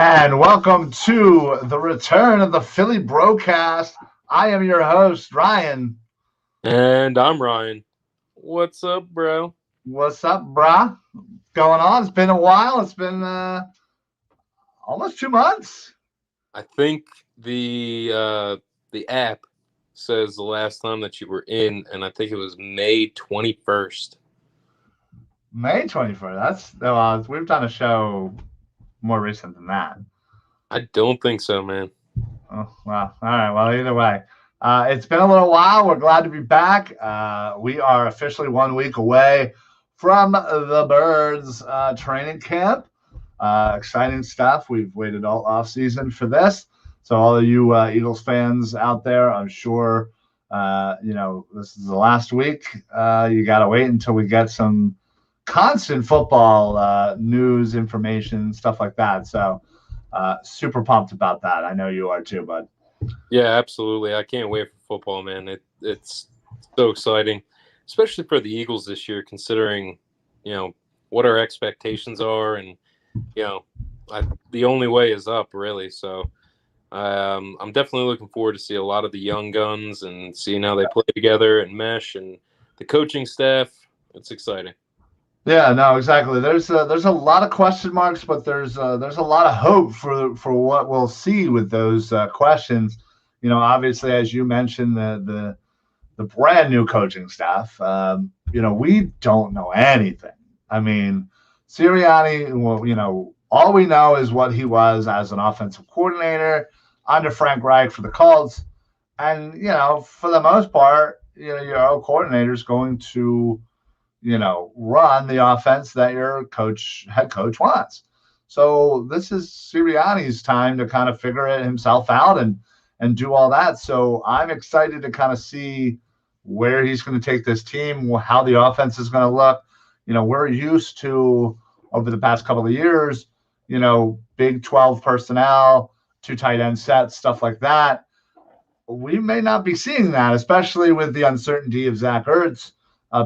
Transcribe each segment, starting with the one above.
And welcome to the return of the Philly BroCast. I am your host, Ryan. And I'm Ryan. What's up, bro? What's up, brah? Going on? It's been a while. It's been almost 2 months. I think the app says the last time that you were in, and I think it was May 21st. May 21st. We've done a show more recent than that. I don't think so, man. Oh, wow. All right. Well, either way, it's been a little while. We're glad to be back. We are officially 1 week away from the Birds training camp. Exciting stuff. We've waited all off season for this. So all of you Eagles fans out there, I'm sure, this is the last week. You got to wait until we get some constant football news, information, stuff like that. So super pumped about that. I know you are too, bud. Yeah, absolutely. I can't wait for football, man. It's so exciting, especially for the Eagles this year, considering, what our expectations are. And, the only way is up, really. So I'm definitely looking forward to see a lot of the young guns and seeing how they play together and mesh, and the coaching staff. It's exciting. Yeah, no, exactly. There's a lot of question marks, but there's a lot of hope for what we'll see with those questions. Obviously, as you mentioned, the brand new coaching staff. We don't know anything. I mean, Sirianni. Well, all we know is what he was as an offensive coordinator under Frank Reich for the Colts, and for the most part, your coordinator is going to run the offense that your head coach wants. So this is Sirianni's time to kind of figure it himself out and do all that. So I'm excited to kind of see where he's going to take this team, how the offense is going to look. We're used to, over the past couple of years, Big 12 personnel, 2 tight end sets, stuff like that. We may not be seeing that, especially with the uncertainty of Zach Ertz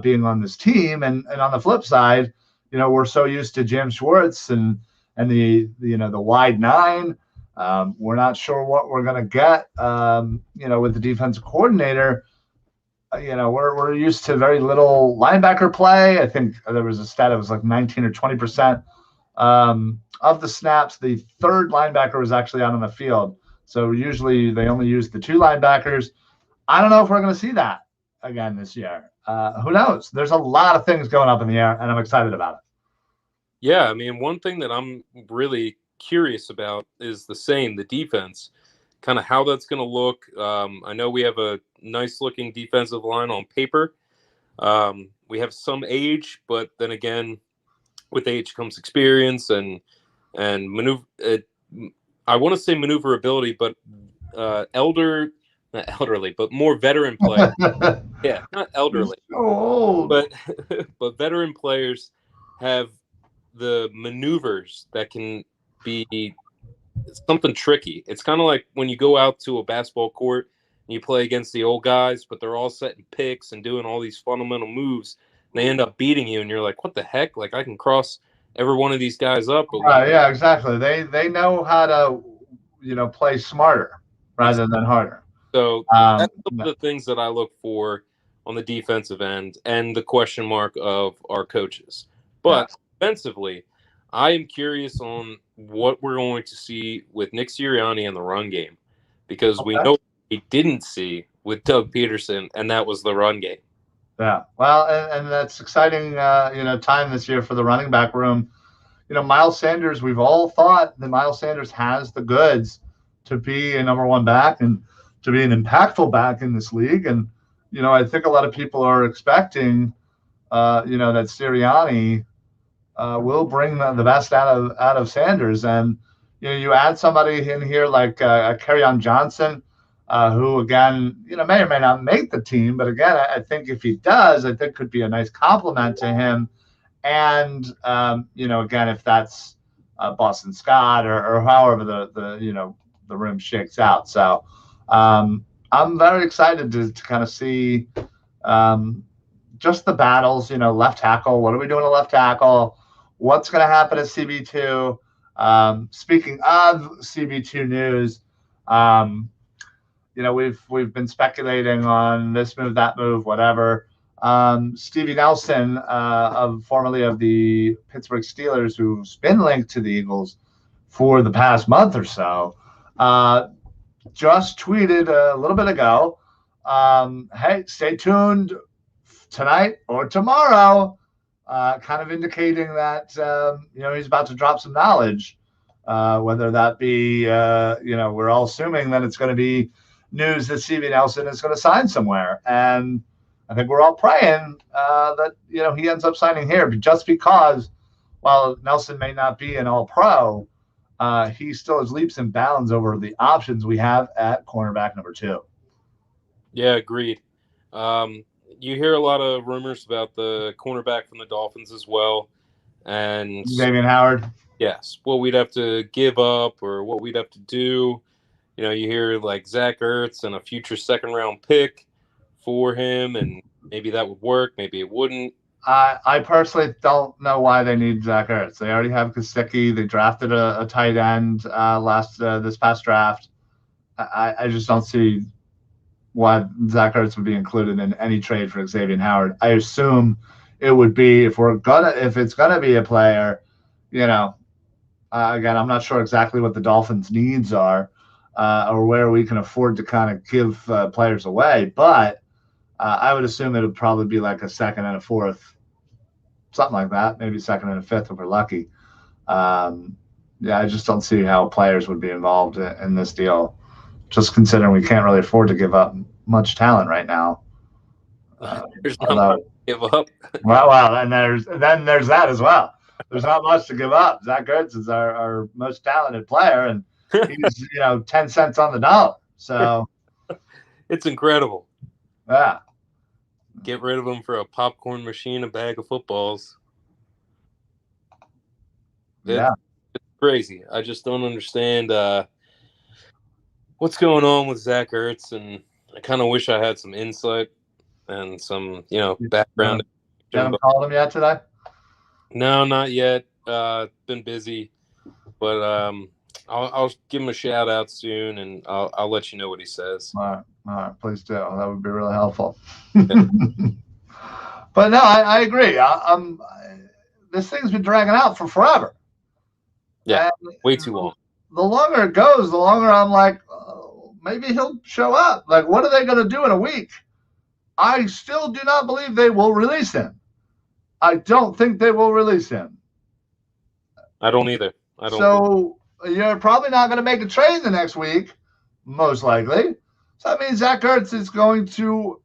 being on this team, and on the flip side, we're so used to Jim Schwartz and the wide nine. We're not sure what we're gonna get. With the defensive coordinator, we're used to very little linebacker play. I think there was a stat, it was like 19 or 20% of the snaps. The third linebacker was actually out on the field. So usually they only use the 2 linebackers. I don't know if we're going to see that again this year. Who knows? There's a lot of things going up in the air, and I'm excited about it. Yeah, I mean, one thing that I'm really curious about is the defense, kind of how that's going to look. I know we have a nice-looking defensive line on paper. We have some age, but then again, with age comes experience and maneuver. I want to say maneuverability, but not elderly, but more veteran players. Yeah, not elderly. So old. But veteran players have the maneuvers that can be something tricky. It's kind of like when you go out to a basketball court and you play against the old guys, but they're all setting picks and doing all these fundamental moves, and they end up beating you, and you're like, what the heck? Like, I can cross every one of these guys up. But yeah, exactly. They know how to play smarter rather than harder. So that's some of the things that I look for on the defensive end, and the question mark of our coaches. But offensively, I am curious on what we're going to see with Nick Sirianni in the run game, because we know what we didn't see with Doug Peterson, and that was the run game. Yeah, well, and that's exciting, time this year for the running back room. Miles Sanders, we've all thought that Miles Sanders has the goods to be a number 1 back and to be an impactful back in this league. And, I think a lot of people are expecting, that Sirianni will bring the best out of Sanders. And, you add somebody in here like Kerryon Johnson, who, again, may or may not make the team. But, again, I think if he does, I think could be a nice compliment to him. And, again, if that's Boston Scott or however the room shakes out. So I'm very excited to kind of see just the battles, left tackle. What are we doing at left tackle? What's going to happen at CB2? Speaking of CB2 news, um, we've been speculating on this move, that move, whatever. Stevie Nelson, formerly of the Pittsburgh Steelers, who's been linked to the Eagles for the past month or so, just tweeted a little bit ago, hey, stay tuned tonight or tomorrow, kind of indicating that, he's about to drop some knowledge, whether that be, we're all assuming that it's going to be news that Stevie Nelson is going to sign somewhere. And I think we're all praying that, he ends up signing here, but just because while Nelson may not be an all-pro, he still has leaps and bounds over the options we have at cornerback number 2. Yeah, agreed. You hear a lot of rumors about the cornerback from the Dolphins as well. And Xavier Howard. Yes, what we'd have to give up or what we'd have to do. You hear like Zach Ertz and a future second-round pick for him, and maybe that would work, maybe it wouldn't. I personally don't know why they need Zach Ertz. They already have Gesicki. They drafted a tight end this past draft. I just don't see why Zach Ertz would be included in any trade for Xavier Howard. I assume it would be if it's gonna be a player, again, I'm not sure exactly what the Dolphins' needs are, or where we can afford to kind of give players away, but I would assume it would probably be like a second and a fourth, something like that, maybe second and a fifth if we're lucky. I just don't see how players would be involved in this deal, just considering we can't really afford to give up much talent right now. There's not much to give up. well, and then there's that as well. There's not much to give up. Zach Ertz is our most talented player, and he's 10 cents on the dollar. So it's incredible. Yeah. Get rid of him for a popcorn machine, a bag of footballs. It's crazy. I just don't understand what's going on with Zach Ertz, and I kind of wish I had some insight and some, background. You haven't called him yet today? No, not yet. Been busy, but I'll give him a shout out soon, and I'll let you know what he says. All right, please do. That would be really helpful. Yeah. But no, I agree. This thing's been dragging out for forever. Yeah, way too long. The longer it goes, the longer I'm like, maybe he'll show up. Like, what are they going to do in a week? I still do not believe they will release him. I don't think they will release him. I don't either. So you're probably not going to make a trade the next week, most likely. So that means Zach Ertz is going to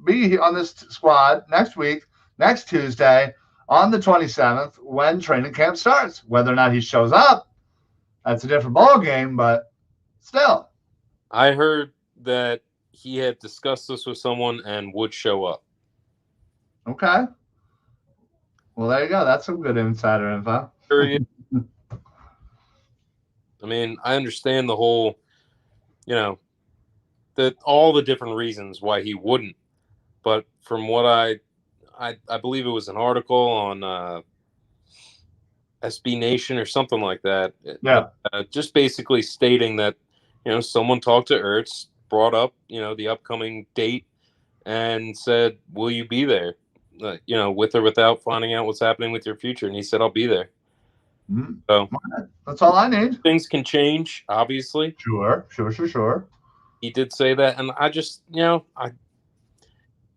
be on this squad next week, next Tuesday, on the 27th, when training camp starts. Whether or not he shows up, that's a different ballgame, but still. I heard that he had discussed this with someone and would show up. Okay. Well, there you go. That's some good insider info. I mean, I understand the whole, all the different reasons why he wouldn't. But from what I believe it was an article on SB Nation or something like that. Yeah. Just basically stating that, someone talked to Ertz, brought up, the upcoming date, and said, "Will you be there?" With or without finding out what's happening with your future. And he said, "I'll be there." Mm-hmm. So that's all I need. Things can change, obviously. Sure. He did say that, and I just, you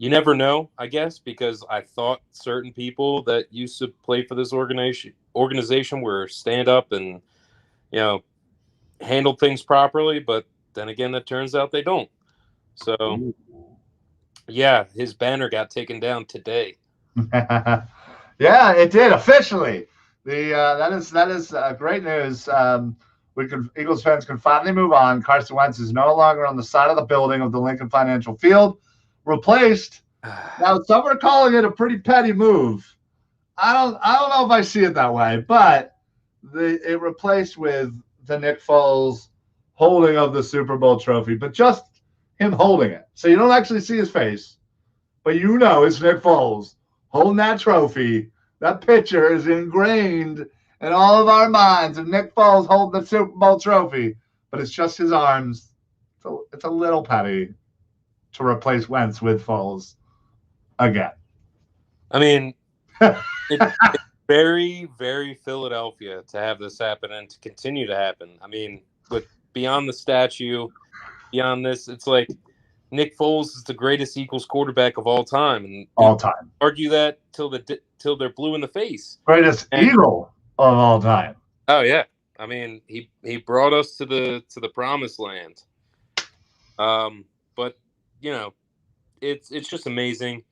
never know, I guess, because I thought certain people that used to play for this organization were stand up and, handle things properly, but then again, it turns out they don't. So, yeah, his banner got taken down today. Yeah, it did officially. That is great news. Eagles fans can finally move on. Carson Wentz is no longer on the side of the building of the Lincoln Financial Field, replaced. Now, some are calling it a pretty petty move. I don't know if I see it that way, but it replaced with the Nick Foles holding of the Super Bowl trophy, but just him holding it. So you don't actually see his face, but it's Nick Foles holding that trophy. That picture is ingrained in all of our minds of Nick Foles holding the Super Bowl trophy, but it's just his arms. It's a little petty to replace Wentz with Foles again. I mean, it's very, very Philadelphia to have this happen and to continue to happen. I mean, with beyond the statue, beyond this, it's like Nick Foles is the greatest Eagles quarterback of all time, and all time. Argue that till they're blue in the face. Greatest Eagle of all time. Oh yeah, I mean he brought us to the promised land. But you know, it's just amazing.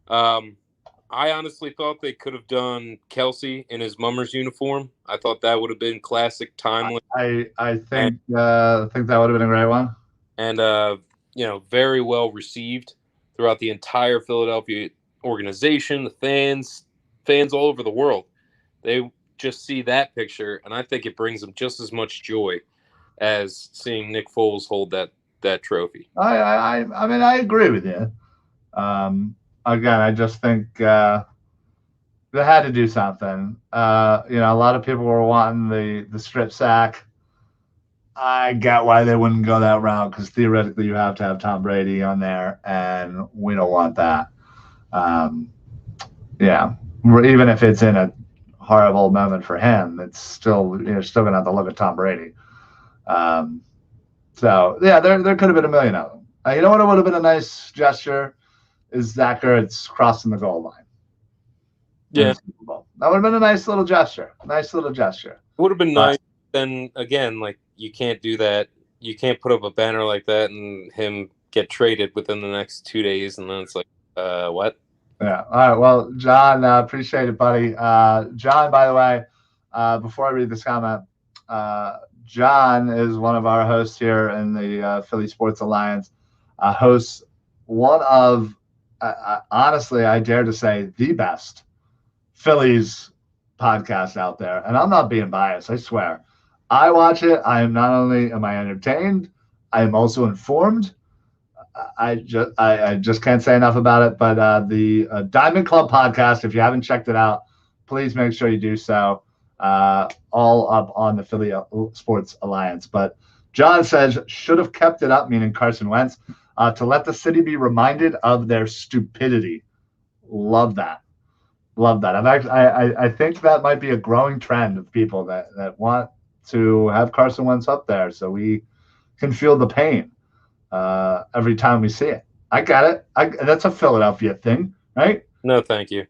I honestly thought they could have done Kelsey in his Mummers uniform. I thought that would have been classic, timely. I think that would have been a great one. And you know, very well received throughout the entire Philadelphia organization, the fans all over the world. They just see that picture, and I think it brings them just as much joy as seeing Nick Foles hold that trophy. I mean, I agree with you. Again, I just think they had to do something. You know, a lot of people were wanting the strip sack. I get why they wouldn't go that route, because theoretically you have to have Tom Brady on there, and we don't want that. Yeah, even if it's in a horrible moment for him, it's still, you're still gonna have to look at Tom Brady. So yeah, there could have been a million of them. You know what would have been a nice gesture is Zach Ertz crossing the goal line. Yeah, that would have been a nice little gesture. It would have been nice. Then again, like, you can't do that. You can't put up a banner like that and him get traded within the next 2 days, and then it's like, what? Yeah. All right. Well, John, appreciate it, buddy. John, by the way, before I read this comment, John is one of our hosts here in the Philly Sports Alliance. Hosts one of, honestly, I dare to say, the best Phillies podcast out there. And I'm not being biased, I swear. I watch it. I am not only am I entertained, I am also informed. I just can't say enough about it. But the Diamond Club podcast, if you haven't checked it out, please make sure you do so. All up on the Philly Sports Alliance. But John says, should have kept it up, meaning Carson Wentz, to let the city be reminded of their stupidity. Love that. I think that might be a growing trend of people that want to have Carson Wentz up there so we can feel the pain every time we see it. I got it. That's a Philadelphia thing, right? No, thank you.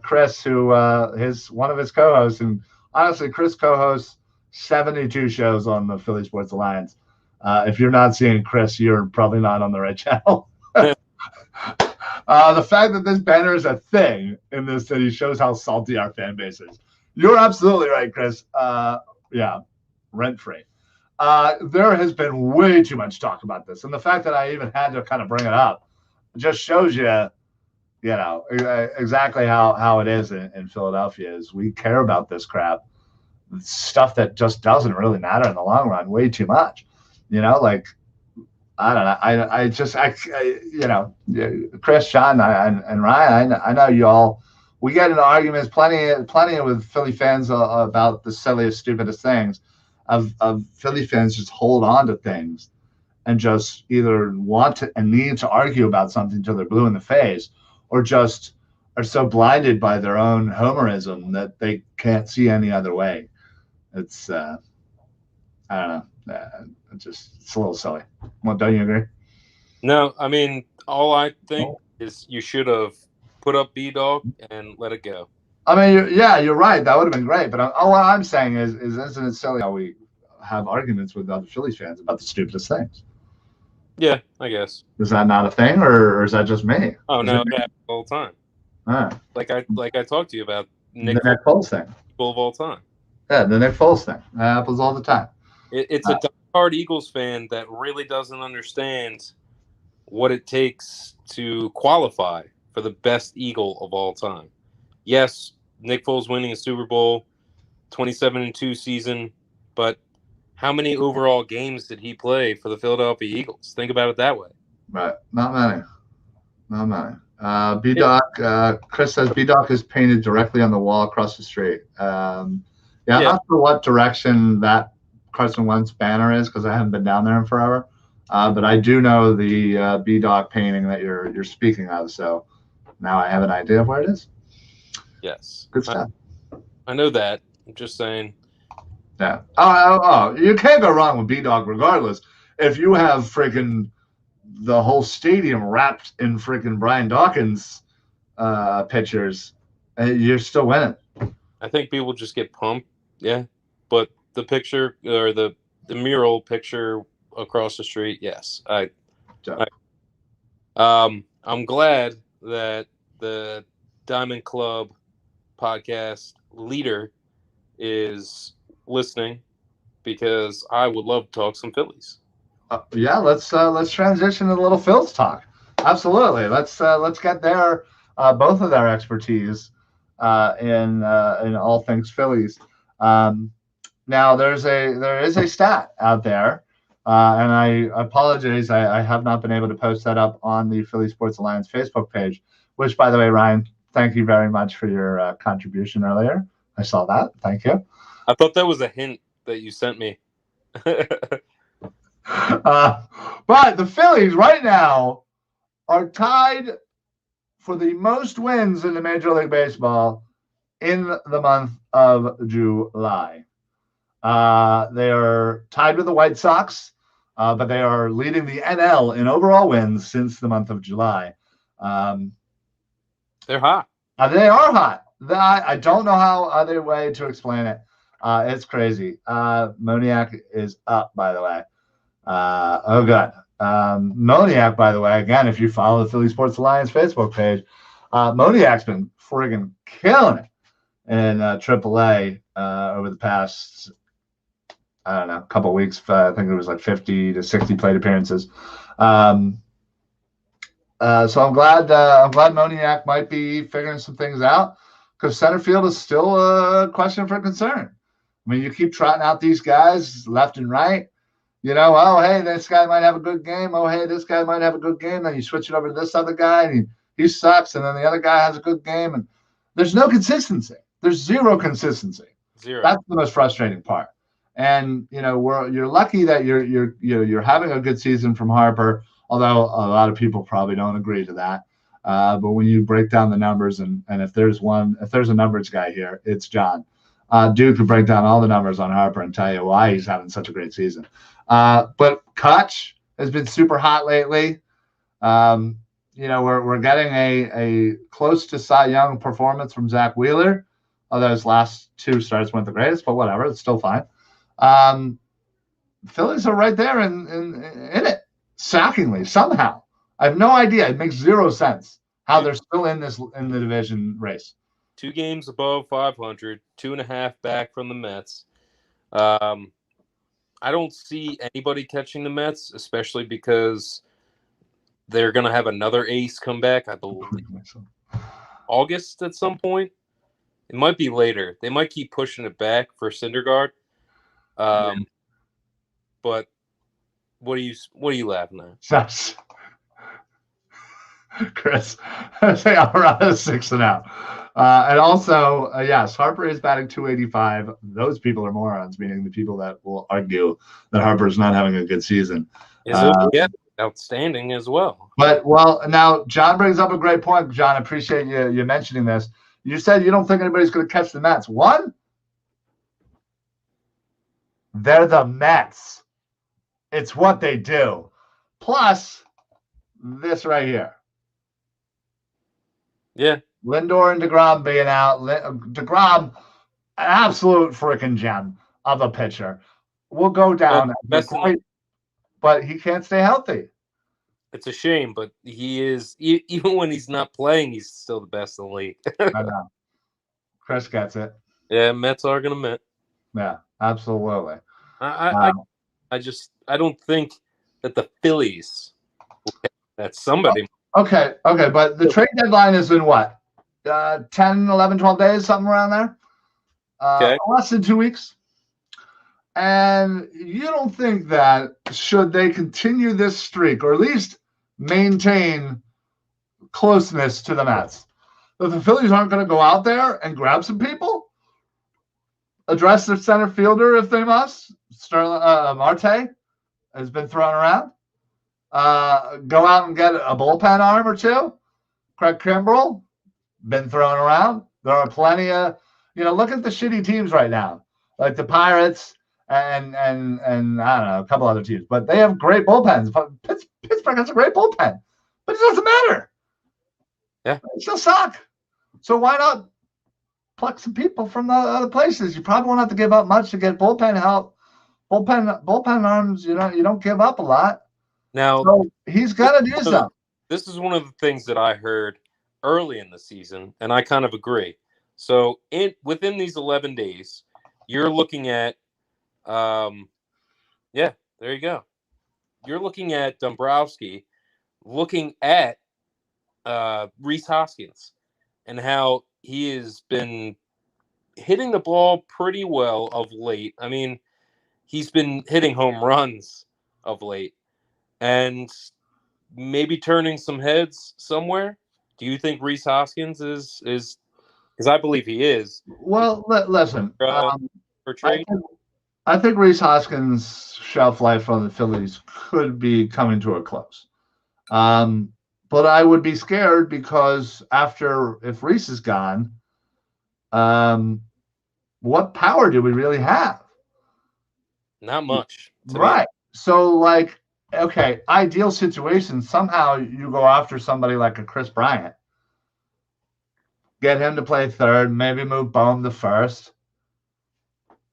Chris, who one of his co-hosts, and honestly, Chris co-hosts 72 shows on the Philly Sports Alliance. If you're not seeing Chris, you're probably not on the right channel. The fact that this banner is a thing in this city shows how salty our fan base is. You're absolutely right, Chris. Yeah, rent-free. There has been way too much talk about this. And the fact that I even had to kind of bring it up just shows you know, exactly how it is in Philadelphia. Is we care about this crap. Stuff that just doesn't really matter in the long run way too much. You know, like, I don't know. You know, Chris, Sean, and Ryan, I know you all, we get into arguments plenty with Philly fans about the silliest, stupidest things of Philly fans just hold on to things and just either want to and need to argue about something until they're blue in the face, or just are so blinded by their own homerism that they can't see any other way. It's, I don't know. It's a little silly. Well, don't you agree? No, I mean, all I think is you should have put up B-Dog and let it go. I mean, you're right. That would have been great. But what I'm saying is isn't it silly how we have arguments with other Phillies fans about the stupidest things? Yeah, I guess. Is that not a thing, or is that just me? Oh, no, it happens all the time. Like I talked to you about the Nick Foles thing. Of all time. Yeah, the Nick Foles thing. That happens all the time. It's a diehard Eagles fan that really doesn't understand what it takes to qualify for the best Eagle of all time. Yes, Nick Foles winning a Super Bowl, 27-2 season, but how many overall games did he play for the Philadelphia Eagles? Think about it that way. Right. Not many. No money. Chris says B-Doc is painted directly on the wall across the street. Yeah, I'm not sure what direction that Carson Wentz banner is because I haven't been down there in forever. But I do know the B-Doc painting that you're speaking of. So now I have an idea of where it is. Yes. Good stuff. I know that. I'm just saying. Yeah. Oh, you can't go wrong with B-Dog regardless. If you have freaking the whole stadium wrapped in freaking Brian Dawkins pictures, you're still winning. I think people just get pumped. Yeah. But the picture or the mural picture across the street, yes. I'm glad that the Diamond Club podcast leader is listening because I would love to talk some Phillies. Yeah, let's transition to a little Phil's talk. Absolutely, let's get their both of their expertise in all things Phillies. Now there is a stat out there, and I apologize, I have not been able to post that up on the Philly Sports Alliance Facebook page. Which, by the way, Ryan, thank you very much for your contribution earlier. I saw that. Thank you. I thought that was a hint that you sent me. But the Phillies right now are tied for the most wins in the Major League Baseball in the month of July. They are tied with the White Sox, but they are leading the NL in overall wins since the month of July. They're hot. They are hot. I don't know how other way to explain it. It's crazy. Moniak is up, by the way. Oh, God. Moniak, by the way, again, if you follow the Philly Sports Alliance Facebook page, Moniak's been friggin' killing it in AAA over the past, I don't know, couple of weeks. I think it was like 50 to 60 plate appearances. So I'm glad Moniak might be figuring some things out because center field is still a question for concern. I mean, you keep trotting out these guys left and right. You know, oh, hey, this guy might have a good game. Oh, hey, this guy might have a good game. Then you switch it over to this other guy, and he sucks. And then the other guy has a good game. And there's no consistency. There's zero consistency. Zero. That's the most frustrating part. And, you know, you're lucky that you're having a good season from Harper, although a lot of people probably don't agree to that. But when you break down the numbers, and if there's a numbers guy here, it's John. Duke could break down all the numbers on Harper and tell you why he's having such a great season. But Kutch has been super hot lately. You know, we're getting a close to Cy Young performance from Zach Wheeler, although his last two starts weren't the greatest, but whatever, it's still fine. Phillies are right there in it, shockingly, somehow. I have no idea. It makes zero sense how they're still in the division race. 2 games above 500, 2.5 back from the Mets. I don't see anybody catching the Mets, especially because they're going to have another ace come back, I believe. August at some point. It might be later. They might keep pushing it back for Syndergaard. But what are you laughing at? Chris, I say Alvarado 6 and out. And also, yes, Harper is batting 285. Those people are morons, meaning the people that will argue that Harper is not having a good season. Yeah, outstanding as well. But, well, now John brings up a great point. John, I appreciate you mentioning this. You said you don't think anybody's going to catch the Mets. One, they're the Mets. It's what they do. Plus, this right here. Yeah. Lindor and DeGrom being out. DeGrom, an absolute freaking gem of a pitcher. Will go down. But he can't stay healthy. It's a shame, but he is, even when he's not playing, he's still the best in the league. I know. Chris gets it. Yeah, Mets are going to Met. Yeah, absolutely. I don't think that the Phillies will get that somebody. Okay, but the trade deadline is in what? 10, 11, 12 days, something around there? Okay. Less than 2 weeks. And you don't think that should they continue this streak or at least maintain closeness to the Mets. If the Phillies aren't going to go out there and grab some people, address their center fielder if they must. Marte has been thrown around. Go out and get a bullpen arm or two. Craig Kimbrell, been thrown around. There are plenty of, look at the shitty teams right now, like the Pirates and I don't know, a couple other teams, but they have great bullpens. Pittsburgh has a great bullpen, but it doesn't matter. Yeah, it still suck. So why not pluck some people from the other places? You probably won't have to give up much to get bullpen help. Bullpen arms, you don't give up a lot. Now so he's got to do something. This is one of the things that I heard early in the season, and I kind of agree. So within these 11 days, you're looking at, there you go. You're looking at Dombrowski, looking at Reis Hoskins, and how he has been hitting the ball pretty well of late. I mean, he's been hitting home runs of late, and maybe turning some heads somewhere. Do you think Reis Hoskins is because I believe he is. Well, listen. For trade? I think Reis Hoskins' shelf life on the Phillies could be coming to a close. But I would be scared because if Reis is gone, what power do we really have? Not much. Right. So, okay, ideal situation, somehow you go after somebody like a Chris Bryant. Get him to play third, maybe move Bohm to first.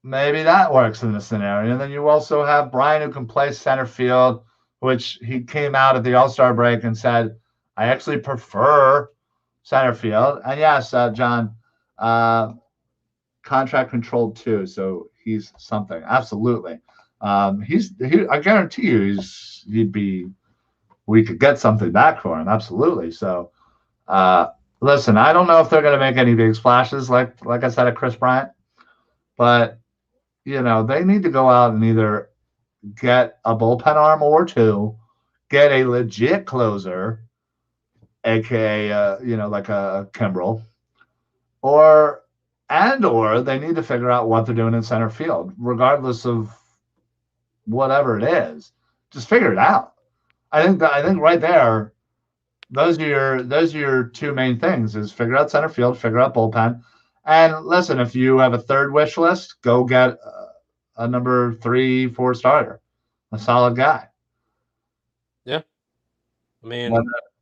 Maybe that works in the scenario. And then you also have Bryant who can play center field, which he came out at the All-Star break and said, I actually prefer center field. And yes, John, contract controlled too, so he's something. Absolutely. I guarantee you we could get something back for him. Absolutely. So, listen, I don't know if they're going to make any big splashes, like I said, at Chris Bryant, but they need to go out and either get a bullpen arm or two, get a legit closer, aka like a Kimbrell, or they need to figure out what they're doing in center field, regardless of whatever it is. Just figure it out. I think right there, those are your two main things: is figure out center field, figure out bullpen, and listen. If you have a third wish list, go get a number 3, 4 starter, a solid guy. Yeah, I mean,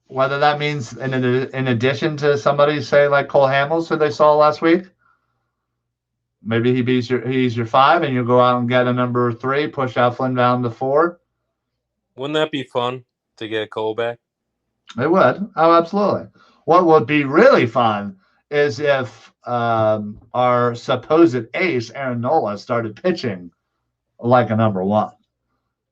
whether that means in addition to somebody, say, like Cole Hamels, who they saw last week. Maybe he's your 5, and you go out and get a number 3, push out Flynn down to 4. Wouldn't that be fun to get Cole back? It would. Oh, absolutely. What would be really fun is if our supposed ace, Aaron Nola, started pitching like a number 1.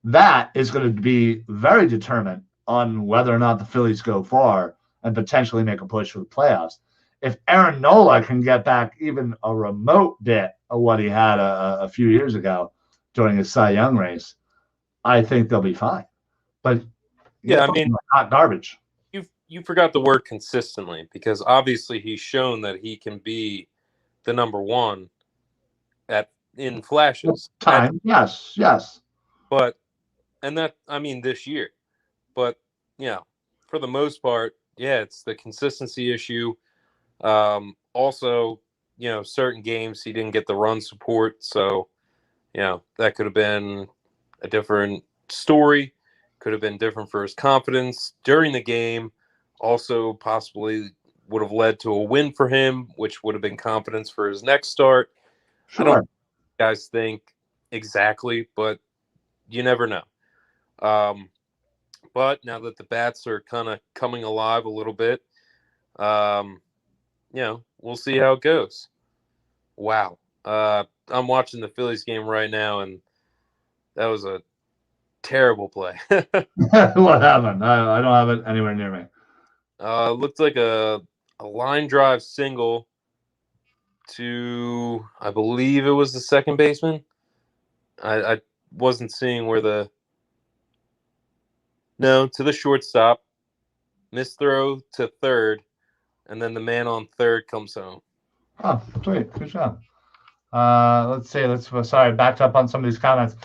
That is going to be very determinant on whether or not the Phillies go far and potentially make a push for the playoffs. If Aaron Nola can get back even a remote bit of what he had a few years ago during his Cy Young race, I think they'll be fine. But yeah, I mean, hot garbage. You forgot the word consistently, because obviously he's shown that he can be the number 1 in flashes. Time, yes. But this year. But for the most part, it's the consistency issue. Also, certain games he didn't get the run support, so that could have been a different story, could have been different for his confidence during the game, also possibly would have led to a win for him, which would have been confidence for his next start. Sure. I don't know what you guys think exactly, but you never know. But now that the bats are kind of coming alive a little bit, we'll see how it goes. Wow. I'm watching the Phillies game right now, and that was a terrible play. What happened? I don't have it anywhere near me. It looked like a line drive single to, I believe it was the second baseman. I wasn't seeing where to the shortstop. missed throw to third, and then the man on third comes home. Oh, sweet. Good job. Let's see. Sorry, backed up on some of these comments.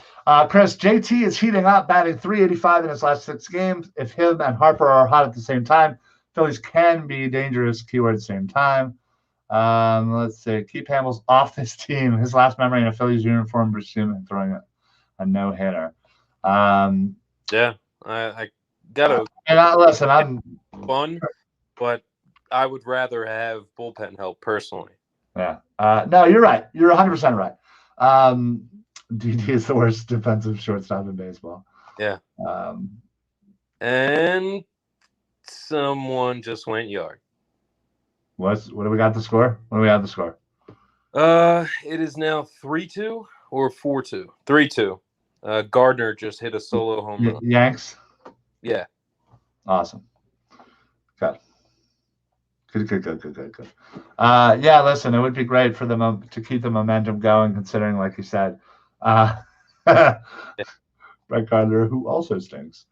Chris, JT is heating up, batting .385 in his last 6 games. If him and Harper are hot at the same time, Phillies can be dangerous. Keyword same time. Let's see. Keep Hamels off this team. His last memory in a Phillies uniform was him throwing a no-hitter. Yeah, I gotta. Listen, I'm fun, but I would rather have bullpen help personally. Yeah. No, you're right. You're 100% right. DD is the worst defensive shortstop in baseball. Yeah. And someone just went yard. What do we got the score? What do we have the score? It is now 3-2 or 4-2. 3-2. Gardner just hit a solo home run. Yanks? Yeah. Awesome. Good. Yeah, listen, it would be great for them to keep the momentum going, considering, like you said, Brett Gardner, who also stinks.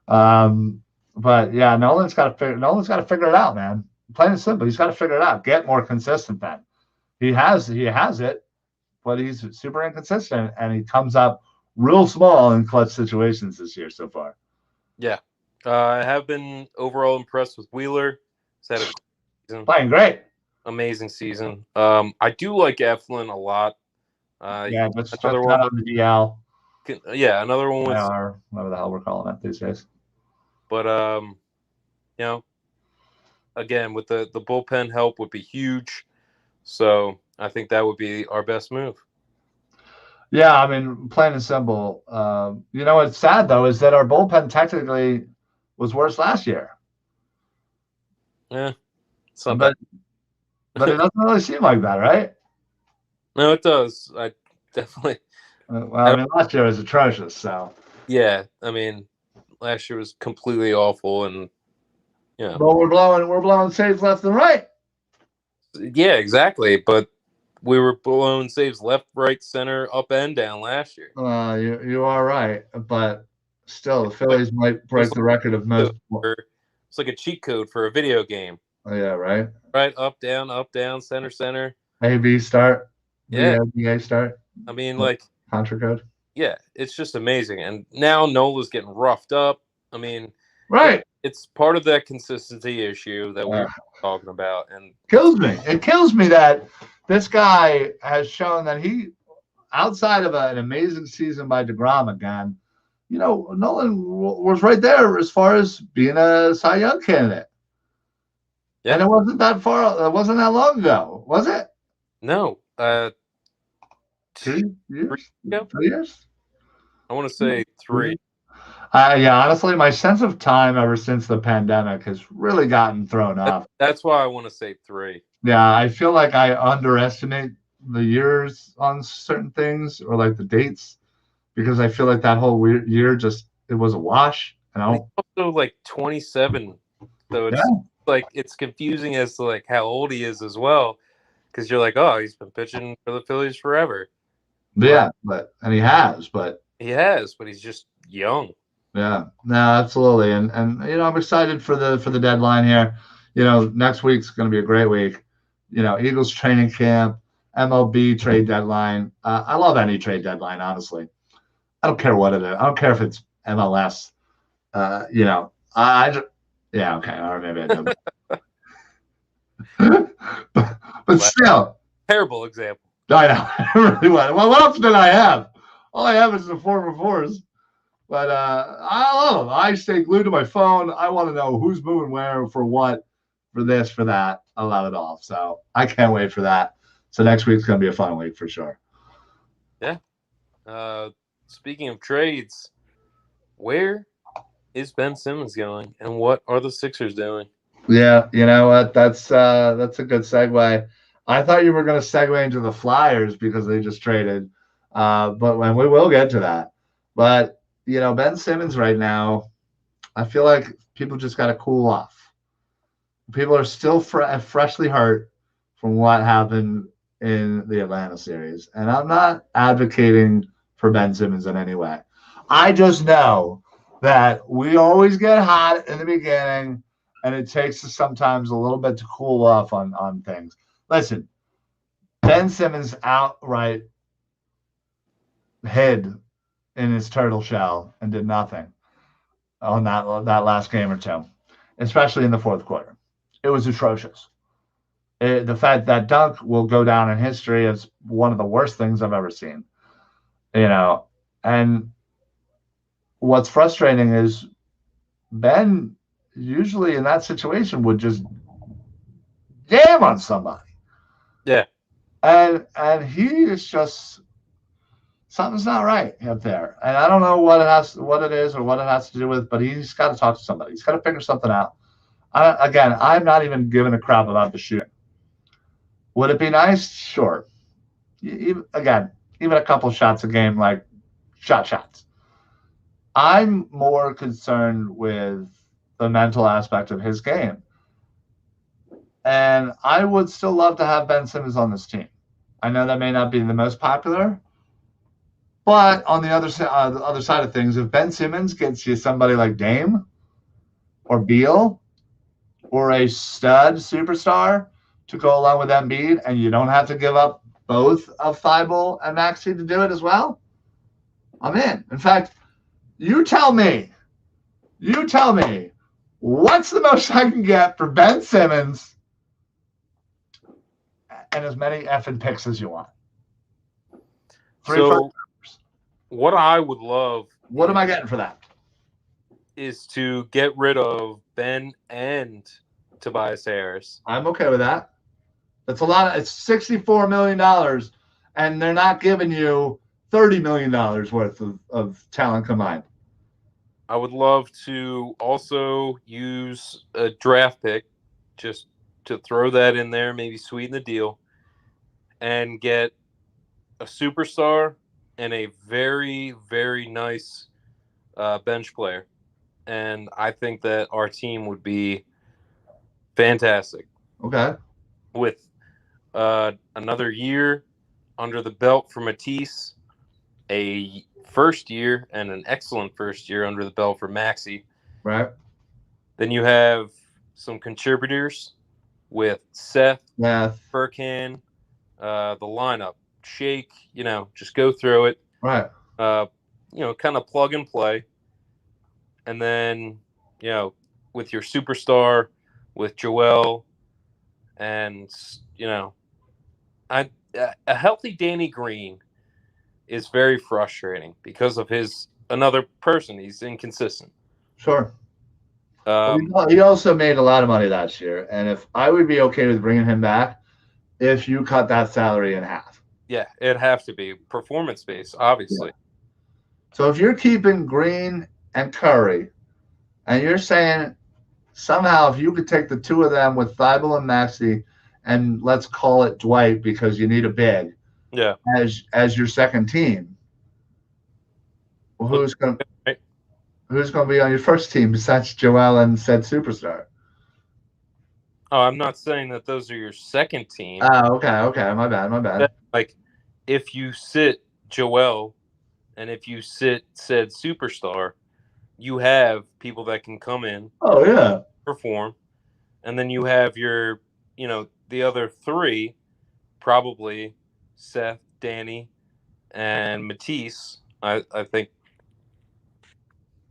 But yeah, Nolan's got to figure it out, man. Plain and simple, he's got to figure it out. Get more consistent. Then he has it, but he's super inconsistent, and he comes up real small in clutch situations this year so far. Yeah, I have been overall impressed with Wheeler. He's had a playing great, amazing season. I do like Eflin a lot. Just another one on the DL. Yeah, another one with IR, whatever the hell we're calling it these days. But again, with the bullpen help would be huge. So I think that would be our best move. Yeah, I mean, plain and simple. What's sad though is that our bullpen technically was worse last year. Yeah. But it doesn't really seem like that, right? No, it does. I definitely. Last year was atrocious. So. Yeah, I mean, last year was completely awful, and But we're blowing saves left and right. Yeah, exactly. But we were blowing saves left, right, center, up, and down last year. You are right, but still, the Phillies might break the record of most. It's like a cheat code for a video game. Oh, yeah, right. Right, up, down, center. A, B, start. Yeah. B, A, start. I mean, like contra code. Yeah, it's just amazing. And now Nola's getting roughed up. I mean, right. It's part of that consistency issue that we're talking about. And It kills me that this guy has shown that he, outside of an amazing season by DeGrom again, Nolan was right there as far as being a Cy Young candidate. Yeah. And it wasn't that far. It wasn't that long ago, was it? No. 2 years? 3 years? I want to say 3. Honestly, my sense of time ever since the pandemic has really gotten thrown off. That's why I want to say 3. Yeah, I feel like I underestimate the years on certain things or like the dates because I feel like that whole year it was a wash. And also like 27, so it's like it's confusing as to like how old he is as well, because you're like, oh, he's been pitching for the Phillies forever. Yeah, but he's just young. Yeah, no, absolutely, and I'm excited for the deadline here. Next week's going to be a great week. Eagles training camp, MLB trade deadline. I love any trade deadline, honestly. I don't care what it is. I don't care if it's MLS. Okay, or maybe I don't. but still, terrible example. I know. Really well, what else did I have? All I have is the 4x4s. But I love them. I stay glued to my phone. I want to know who's moving where, for what, for this, for that. I love it all. So I can't wait for that. So next week's going to be a fun week for sure. Yeah. Speaking of trades, where is Ben Simmons going, and what are the Sixers doing? Yeah, you know what? That's a good segue. I thought you were going to segue into the Flyers because they just traded, but we will get to that. But Ben Simmons right now, I feel like people just got to cool off. People are still freshly hurt from what happened in the Atlanta series. And I'm not advocating for Ben Simmons in any way. I just know that we always get hot in the beginning and it takes us sometimes a little bit to cool off on things. Listen, Ben Simmons outright hid in his turtle shell and did nothing on that last game or two, especially in the fourth quarter. It was atrocious. The fact that dunk will go down in history as one of the worst things I've ever seen. And what's frustrating is Ben usually in that situation would just jam on somebody. Yeah. And he is just something's not right up there. And I don't know what it is or what it has to do with, but he's got to talk to somebody. He's got to figure something out. I'm not even giving a crap about the shooting. Would it be nice? Sure. Even a couple shots a game, like shots. I'm more concerned with the mental aspect of his game. And I would still love to have Ben Simmons on this team. I know that may not be the most popular, but on the other side of things, if Ben Simmons gets you somebody like Dame or Beal or a stud superstar to go along with Embiid, and you don't have to give up both of Thibault and Maxey to do it as well, I'm in. In fact, you tell me, what's the most I can get for Ben Simmons and as many effing picks as you want? What I would love. What am I getting for that? Is to get rid of Ben and Tobias Harris. I'm okay with that. That's a lot. It's $64 million, and they're not giving you $30 million worth of talent combined. I would love to also use a draft pick just to throw that in there, maybe sweeten the deal, and get a superstar and a very, very nice bench player. And I think that our team would be fantastic. Okay. With another year under the belt for Matisse, a first year and an excellent first year under the belt for Maxey. Right. Then you have some contributors with Seth, Furkan, the lineup, Shake, just go through it. Right. Kind of plug and play. And then, with your superstar, with Joel, and, a healthy Danny Green is very frustrating because of another person. He's inconsistent. Sure. He also made a lot of money last year, and if I would be okay with bringing him back, if you cut that salary in half. Yeah, it'd have to be performance-based, obviously. Yeah. So if you're keeping Green and Curry, and you're saying somehow if you could take the two of them with Thibault and Maxey, and let's call it Dwight because you need a big, as your second team, well, who's going to be on your first team besides Joel and said superstar? Oh, I'm not saying that those are your second team. Oh, okay. My bad. Like, if you sit Joel and if you sit said superstar, you have people that can come in. Oh, yeah. Perform. And then you have your, the other three, probably Seth, Danny, and Matisse. I think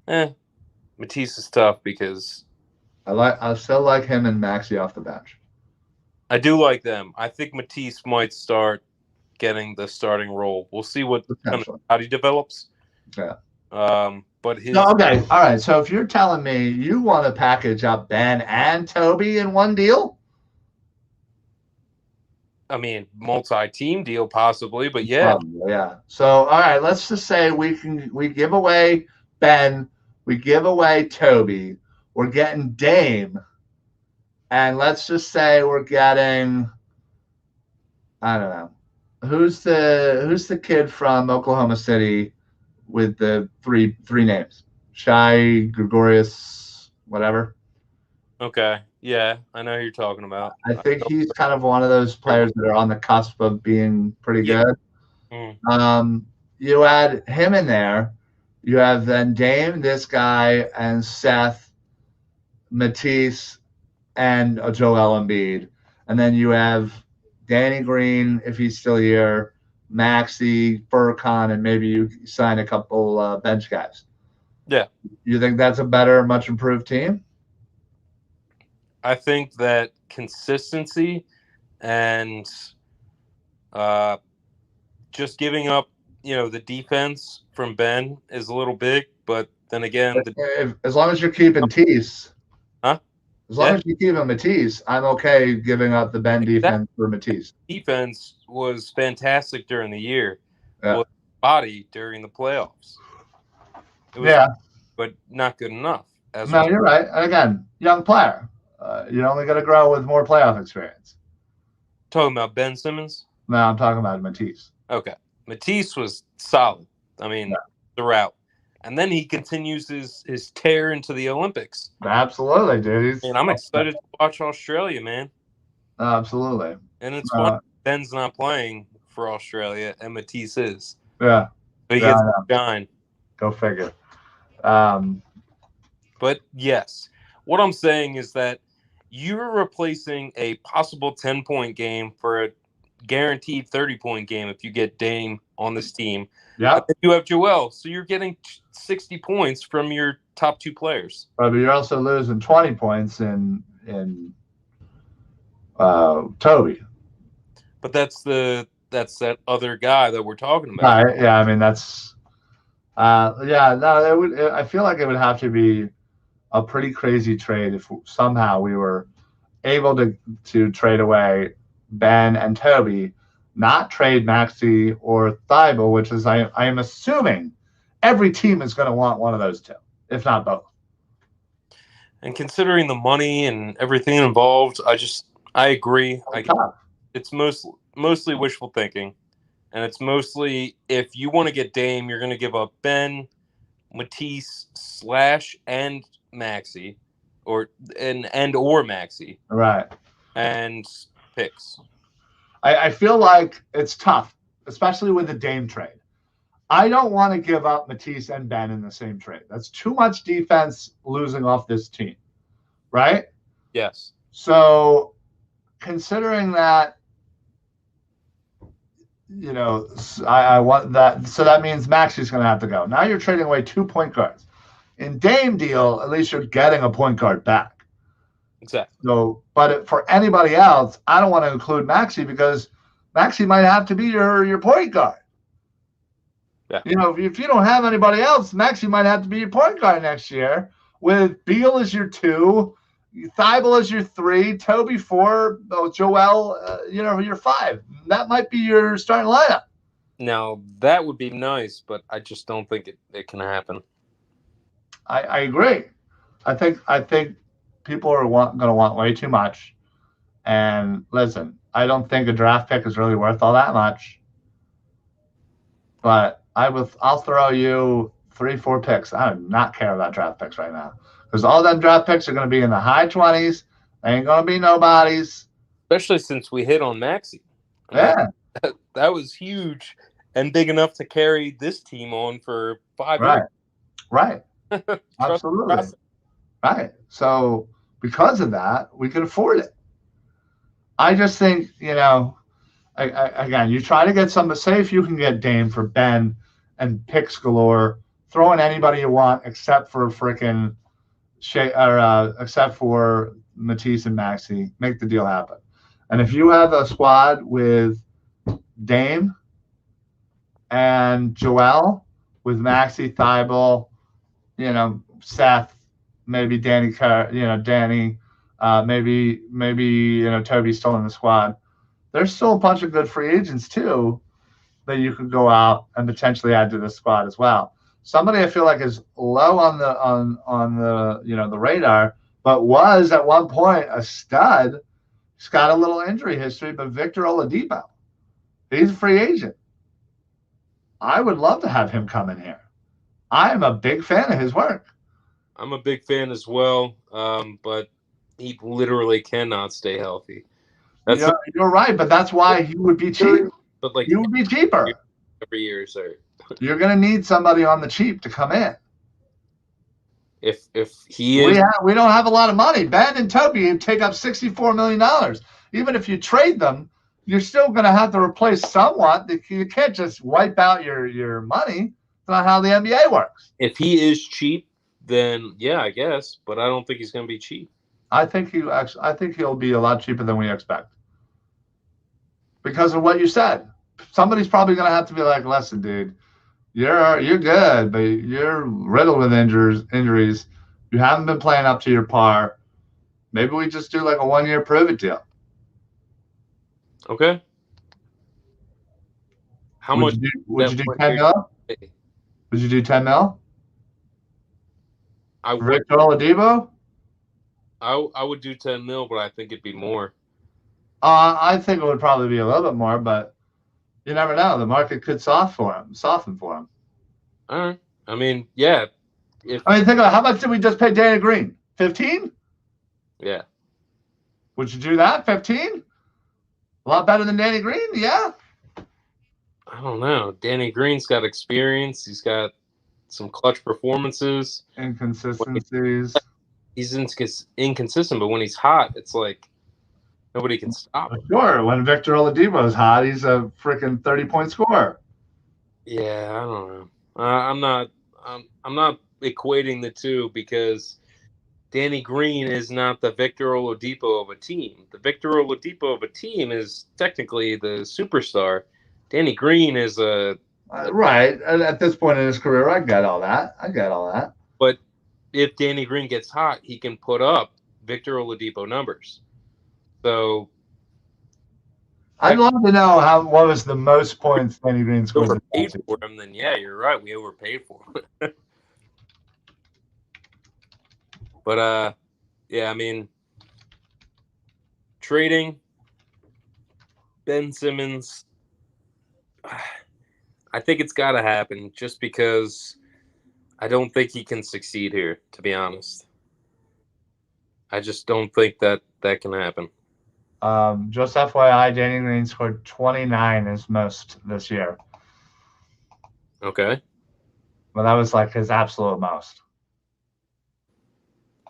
Matisse is tough because I still like him and Maxey off the bench. I do like them. I think Matisse might start getting the starting role. We'll see how he develops. Yeah. But okay. All right. So if you're telling me you want to package up Ben and Toby in one deal, I mean, multi-team deal possibly, but yeah. Probably, yeah. So all right, let's just say we give away Ben, we give away Toby, we're getting Dame, and let's just say we're getting, I don't know, who's the kid from Oklahoma City with the three names? Shai Gregorius, whatever. Okay. Yeah, I know who you're talking about. I think he's kind of one of those players that are on the cusp of being pretty good. You add him in there. You have then Dame, this guy, and Seth, Matisse, and a Joel Embiid, and then you have Danny Green if he's still here, Maxey, Furkan, and maybe you sign a couple bench guys. Yeah. You think that's a better, much improved team? I think that consistency and just giving up, the defense from Ben is a little big, but then again, As long as you're keeping Matisse, huh? As long as you keep him Matisse, I'm okay giving up the Ben defense for Matisse. Defense was fantastic during the year. Yeah. Was body during the playoffs. It was, but not good enough. No, you're right. And again, young player. You're only going to grow with more playoff experience. Talking about Ben Simmons? No, I'm talking about Matisse. Okay. Matisse was solid. I mean, throughout. And then he continues his tear into the Olympics. Absolutely, dude. And I'm excited to watch Australia, man. Absolutely. And it's fun. Ben's not playing for Australia, and Matisse is. Yeah. So he gets to shine. Go figure. But yes, what I'm saying is that you're replacing a possible 10-point game for a guaranteed 30-point game if you get Dame on this team. Yeah. You have Joel, so you're getting 60 points from your top two players. But you're also losing 20 points in Toby. But that's that other guy that we're talking about. Yeah, I mean that's I feel like it would have to be a pretty crazy trade if somehow we were able to trade away Ben and Toby, not trade Maxey or Thibault, which is I am assuming every team is going to want one of those two, if not both. And considering the money and everything involved, I agree. It's mostly wishful thinking, and it's mostly if you want to get Dame, you're going to give up Ben, Matisse / and Maxey, or Maxey, right? And picks. I feel like it's tough, especially with the Dame trade. I don't want to give up Matisse and Ben in the same trade. That's too much defense losing off this team, right? Yes. So, considering that, I want that. So that means Maxey's going to have to go. Now you're trading away 2 point guards. In Dame deal, at least you're getting a point guard back. Exactly. So, but for anybody else, I don't want to include Maxey because Maxey might have to be your point guard. Yeah. If you don't have anybody else, Maxey might have to be your point guard next year with Beal as your 2, Thibault as your 3, Toby 4, Joel, your 5. That might be your starting lineup. Now, that would be nice, but I just don't think it can happen. I agree. I think people are going to want way too much. And listen, I don't think a draft pick is really worth all that much. But I'll throw you 3-4 picks. I do not care about draft picks right now because all them draft picks are going to be in the high 20s. They ain't going to be nobodies. Especially since we hit on Maxey. Yeah, that was huge and big enough to carry this team on for 5 years. Right. Right. Absolutely. Right. So because of that, we could afford it. I just think, again, you try to get somebody, say if you can get Dame for Ben and picks galore, throw in anybody you want except for freaking except for Matisse and Maxey, make the deal happen. And if you have a squad with Dame and Joel, with Maxey, Thibault, Seth, maybe Danny, maybe Toby's still in the squad. There's still a bunch of good free agents too that you could go out and potentially add to the squad as well. Somebody I feel like is low on the the radar, but was at one point a stud. He's got a little injury history, but Victor Oladipo, he's a free agent. I would love to have him come in here. I am a big fan of his work. I'm a big fan as well, but he literally cannot stay healthy. You're right, but that's why he would be cheap. But like, he would be cheaper every year, sir. You're going to need somebody on the cheap to come in. If he is, we don't have a lot of money. Ben and Toby take up $64 million. Even if you trade them, you're still going to have to replace somewhat. You can't just wipe out your money. That's not how the NBA works. if he is cheap, then yeah, I guess. But I don't think he's going to be cheap. I think he'll be a lot cheaper than we expect because of what you said. Somebody's probably going to have to be like, listen, dude, you're good, but you're riddled with injuries. You haven't been playing up to your par. Maybe we just do like a 1-year prove-it deal. Okay. How much would you do 10 mil? Would you do 10 mil? I would. Victor Oladipo? I would do 10 mil, but I think it'd be more. I think it would probably be a little bit more, but you never know. The market could soften for him. All right. I mean, yeah. Think about how much did we just pay Danny Green? 15? Yeah. Would you do that? 15? A lot better than Danny Green, yeah. I don't know. Danny Green's got experience. He's got some clutch performances. Inconsistencies. He's inconsistent, but when he's hot, it's like nobody can stop him. Sure. When Victor Oladipo is hot, he's a freaking 30-point scorer. Yeah, I don't know. I'm not equating the two because Danny Green is not the Victor Oladipo of a team. The Victor Oladipo of a team is technically the superstar. Danny Green is a right at this point in his career. I get all that. But if Danny Green gets hot, he can put up Victor Oladipo numbers. So I'd love to know what was the most points Danny Green scored. Overpaid for him, then yeah, you're right. We overpaid for him. But yeah, I mean, trading Ben Simmons, I think it's got to happen just because I don't think he can succeed here, to be honest. I just don't think that can happen. Just FYI, Danny Green scored 29 his most this year. Okay. Well, that was like his absolute most.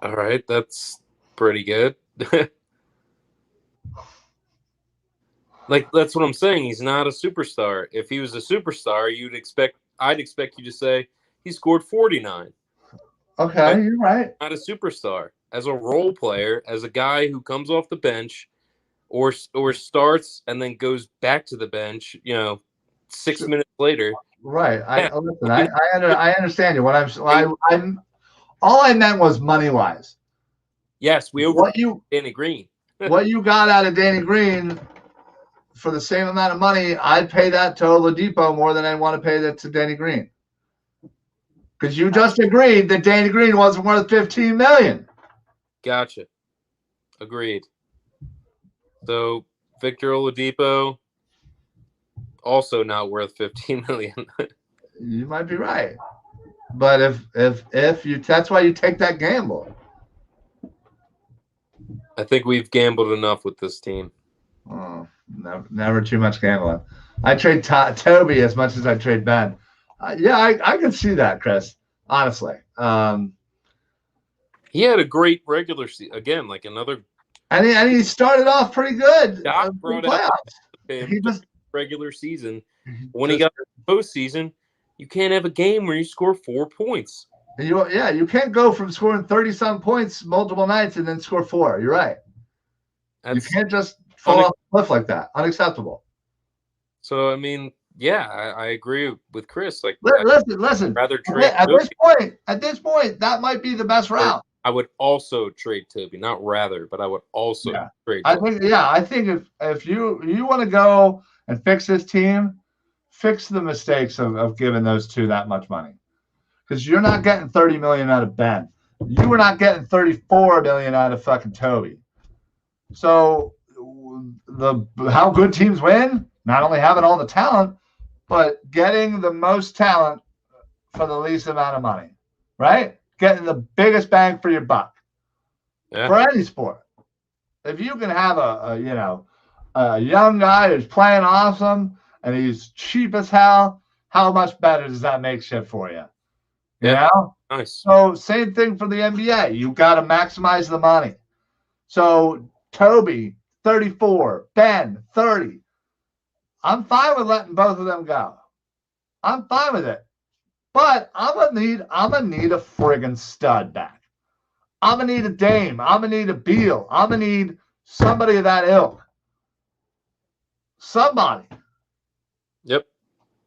All right, that's pretty good. Like, that's what I'm saying. He's not a superstar. If he was a superstar, I'd expect you to say he scored 49. Okay, you're right. Not a superstar. As a role player, as a guy who comes off the bench or starts and then goes back to the bench, 6 minutes later. Right. Listen, I understand you. All I meant was money wise. Yes, we overpaid Danny Green. What you got out of Danny Green for the same amount of money, I'd pay that to Oladipo more than I want to pay that to Danny Green. Because you just agreed that Danny Green wasn't worth $15 million. Gotcha. Agreed. So Victor Oladipo also not worth $15 million. You might be right. But if you, that's why you take that gamble. I think we've gambled enough with this team. Oh, never too much gambling. I trade Toby as much as I trade Ben. Yeah, I can see that, Chris. Honestly, he had a great regular season again, like another. And he started off pretty good. Doc brought out he just regular season. When he got the postseason, you can't have a game where you score 4 points. You can't go from scoring 30-some points multiple nights and then score 4. You're right. You can't just fall off the cliff like that. Unacceptable. So I mean, yeah, I agree with Chris. Like, listen. Rather trade at this point, that might be the best route. I would also trade Toby, not rather, but I would also trade. I think if you want to go and fix this team, fix the mistakes of giving those two that much money, because you're not getting $30 million out of Ben. You were not getting $34 million out of fucking Toby. So how good teams win, not only having all the talent, but getting the most talent for the least amount of money, right? Getting the biggest bang for your buck for any sport. If you can have a young guy who's playing awesome and he's cheap as hell, how much better does that make shit for you? You Yeah. know? Nice. So same thing for the NBA. You got to maximize the money. So Toby, 34, Ben, 30. I'm fine with letting both of them go. I'm fine with it. But I'm gonna need a friggin' stud back. I'm gonna need a Dame. I'm gonna need a Beal. I'm gonna need somebody of that ilk. Somebody. Yep.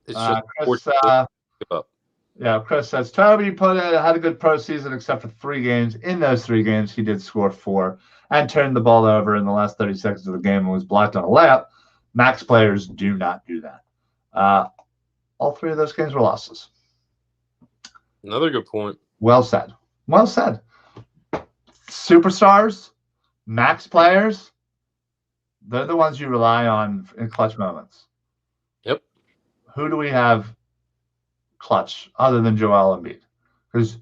It's just Chris, give up. yeah, Chris says Toby had a good pro season except for 3 games. In those 3 games, he did score 4 and turned the ball over in the last 30 seconds of the game and was blocked on a layup. Max players do not do that. All 3 of those games were losses. Another good point. Well said. Well said. Superstars, max players, they're the ones you rely on in clutch moments. Yep. Who do we have clutch other than Joel Embiid? Because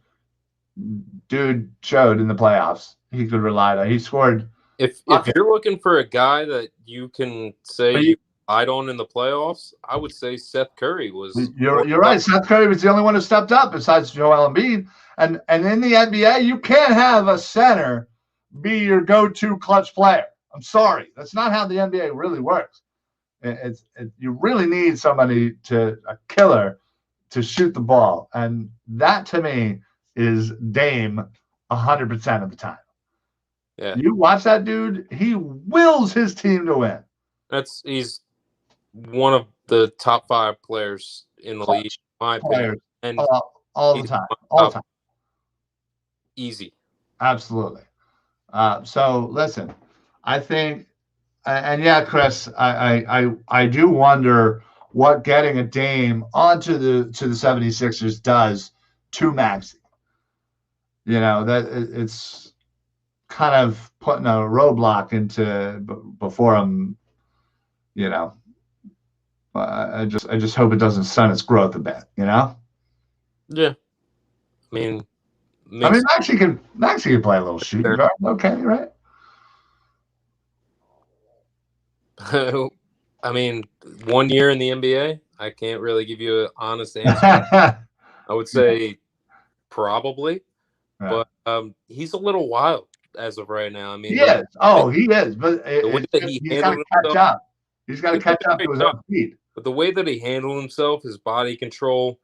dude showed in the playoffs he could rely on. He scored. If you're looking for a guy that you can say you relied on in the playoffs, I would say Seth Curry was. You're right. Seth Curry was the only one who stepped up besides Joel Embiid. And in the NBA, you can't have a center be your go-to clutch player. I'm sorry. That's not how the NBA really works. You really need somebody a killer to shoot the ball. And that to me is Dame 100% of the time. Yeah. You watch that dude, he wills his team to win. He's one of the top 5 players in the league, in my opinion. And all the time. All the time. Easy. Absolutely. So listen, I think, and yeah, Chris, I do wonder what getting a Dame onto the 76ers does to Maxey. You know, that it's kind of putting a roadblock into before him. You know, I just hope it doesn't stunt its growth a bit. You know. Yeah. I mean, Maxey can play a little shooting guard. Okay, right. I mean, 1 year in the NBA, I can't really give you an honest answer. I would say probably, but he's a little wild as of right now. I mean, he is. Oh, he is. But the way that he's got to catch up. He's got to catch up to his own speed. But the way that he handled himself, his body control.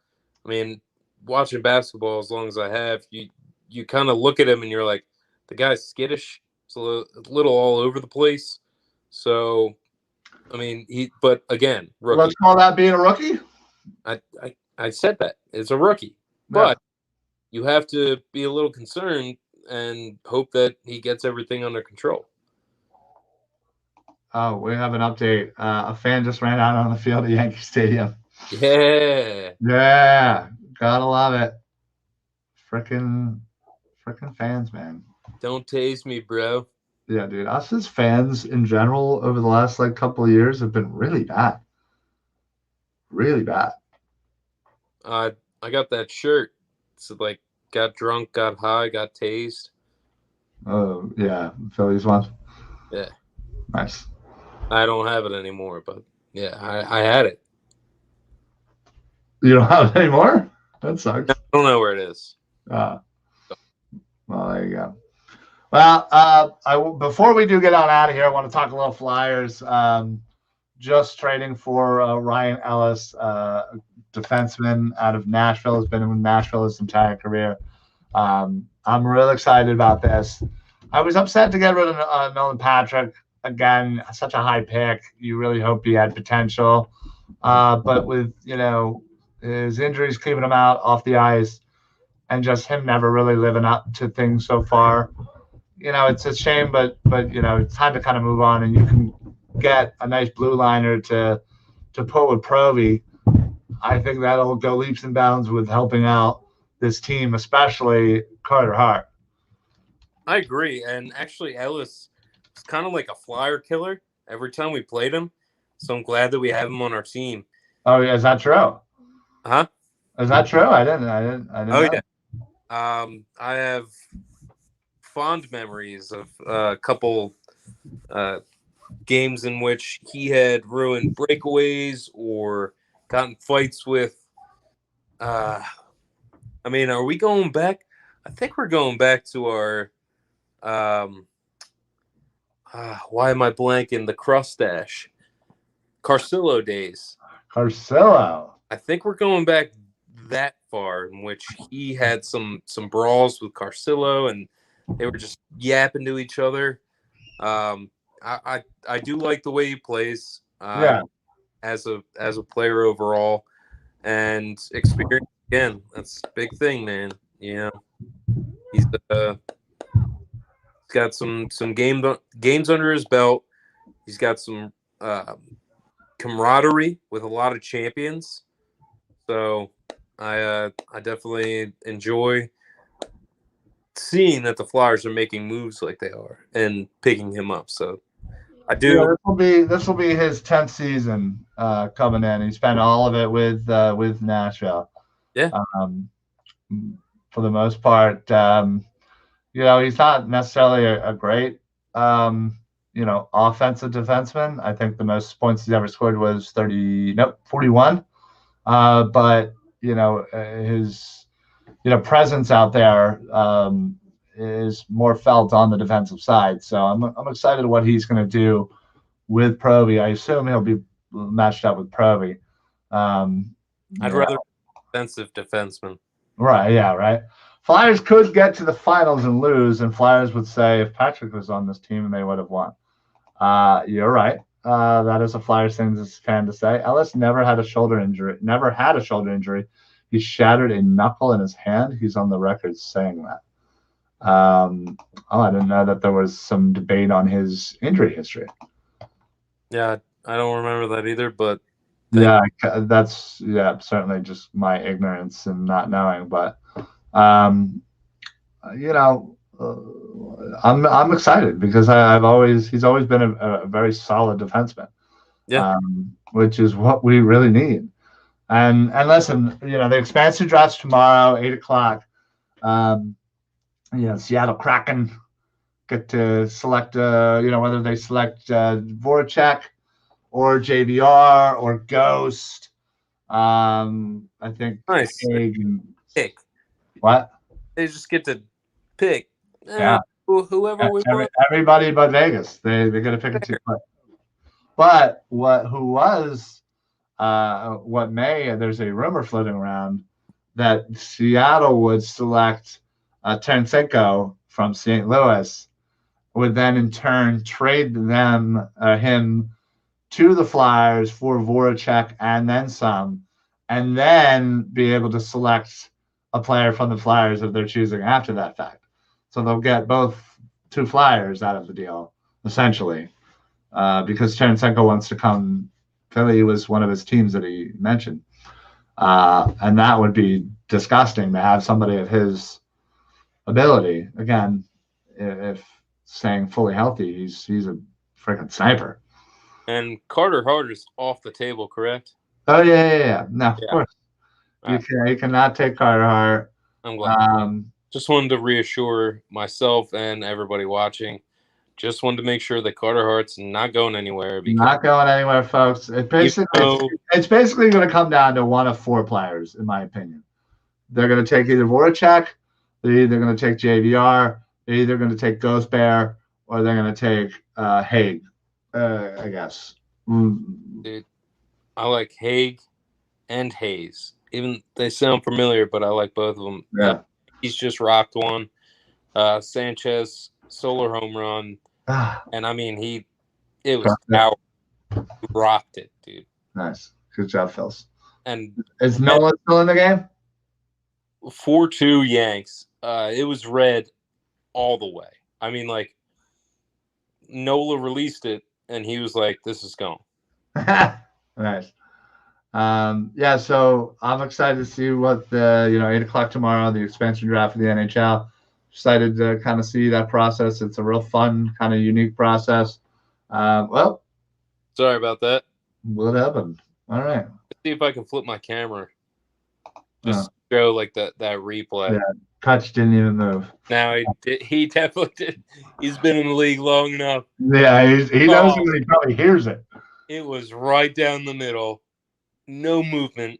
I mean, watching basketball as long as I have, you kind of look at him and you're like, the guy's skittish. It's a little all over the place. So, I mean, but again, rookie. Let's call that being a rookie. I said that it's a rookie, but you have to be a little concerned and hope that he gets everything under control. Oh, we have an update. A fan just ran out on the field at Yankee Stadium. Yeah. Yeah. Gotta love it. Frickin' fans, man. Don't tase me, bro. Yeah, dude. Us as fans in general over the last couple of years have been really bad. Really bad. I got that shirt. It's like got drunk, got high, got tased. Oh, yeah. Phillies one. Yeah. Nice. I don't have it anymore, but yeah, I had it. You don't have it anymore? That sucks. I don't know where it is. Well, there you go. Well, before we do get on out of here, I want to talk a little Flyers. Just trading for Ryan Ellis, defenseman out of Nashville. Has been in Nashville his entire career. I'm real excited about this. I was upset to get rid of Nolan Patrick. Again, such a high pick. You really hope he had potential. But with, his injuries keeping him out off the ice and just him never really living up to things so far, it's a shame, but it's time to kind of move on, and you can get a nice blue liner to put with Provy. I think that'll go leaps and bounds with helping out this team, especially Carter Hart. I agree. And actually, Ellis is kind of like a flyer killer every time we played him. So I'm glad that we have him on our team. Oh, yeah. Is that true? Huh? Is that true? I didn't Oh, know. Yeah. I have fond memories of a couple games in which he had ruined breakaways or gotten fights with I mean, are we going back? I think we're going back to our why am I blanking? The Crustache Carcillo days. Carcillo. I think we're going back that far, in which he had some brawls with Carcillo, and they were just yapping to each other. I do like the way he plays. Yeah. As a player overall, and experience again. That's a big thing, man. You know, he's got some games under his belt. He's got some camaraderie with a lot of champions. So I definitely enjoy seeing that the Flyers are making moves like they are and picking him up. So I do. Yeah, this will be his 10th season coming in. He spent all of it with Nashville. Yeah. For the most part, he's not necessarily a great offensive defenseman. I think the most points he's ever scored was 41. But his presence out there is more felt on the defensive side. So I'm excited what he's going to do with Provy. I assume he'll be matched up with Provy. I'd rather defensive defenseman. Right. Yeah. Right. Flyers could get to the finals and lose, and Flyers would say if Patrick was on this team, they would have won. You're right. That is a Flyers thing as a fan to say. Ellis never had a shoulder injury. He shattered a knuckle in his hand. He's on the record saying that. I didn't know that there was some debate on his injury history. Yeah, I don't remember that either, but that's certainly just my ignorance and not knowing. But I'm excited because he's always been a very solid defenseman. Yeah. Which is what we really need. And listen, the expansion drafts tomorrow, 8:00. Seattle Kraken get to select, whether they select Voracek or JVR or Ghost. I think nice. Pick. What? They just get to pick. Yeah. Whoever we want. Everybody but Vegas. They got to pick a team. But there's a rumor floating around that Seattle would select Tarasenko from St. Louis, would then in turn trade him to the Flyers for Voracek and then some, and then be able to select a player from the Flyers of their choosing after that fact. So they'll get two Flyers out of the deal, essentially, because Tarasenko wants to come. Philly was one of his teams that he mentioned. And that would be disgusting to have somebody of his ability. Again, if staying fully healthy, he's a freaking sniper. And Carter Hart is off the table, correct? Oh, yeah. No, of course. You cannot take Carter Hart. I'm glad. Just wanted to reassure myself and everybody watching. Just wanted to make sure that Carter Hart's not going anywhere. Not going anywhere, folks. It's basically going to come down to one of four players, in my opinion. They're going to take either Voracek, they're either going to take JVR, they're either going to take Ghost Bear, or they're going to take Haig, I guess. Dude, I like Haig and Hayes. Even they sound familiar, but I like both of them. Yeah. He's just rocked one. Sanchez, solar home run. And I mean, it was power. Rocked it, dude. Nice. Good job, Phils. And is Nola still in the game? 4-2 Yanks. It was red all the way. I mean, like, Nola released it, and he was like, this is gone. Nice. So I'm excited to see what the 8:00 tomorrow, the expansion draft for the NHL. Excited to kind of see that process. It's a real fun, kind of unique process. Sorry about that. What happened? All right. Let's see if I can flip my camera. Just show like that replay. Yeah, Touch didn't even move. Now he definitely did. He's been in the league long enough. Yeah, he knows when he probably hears it. It was right down the middle. No movement.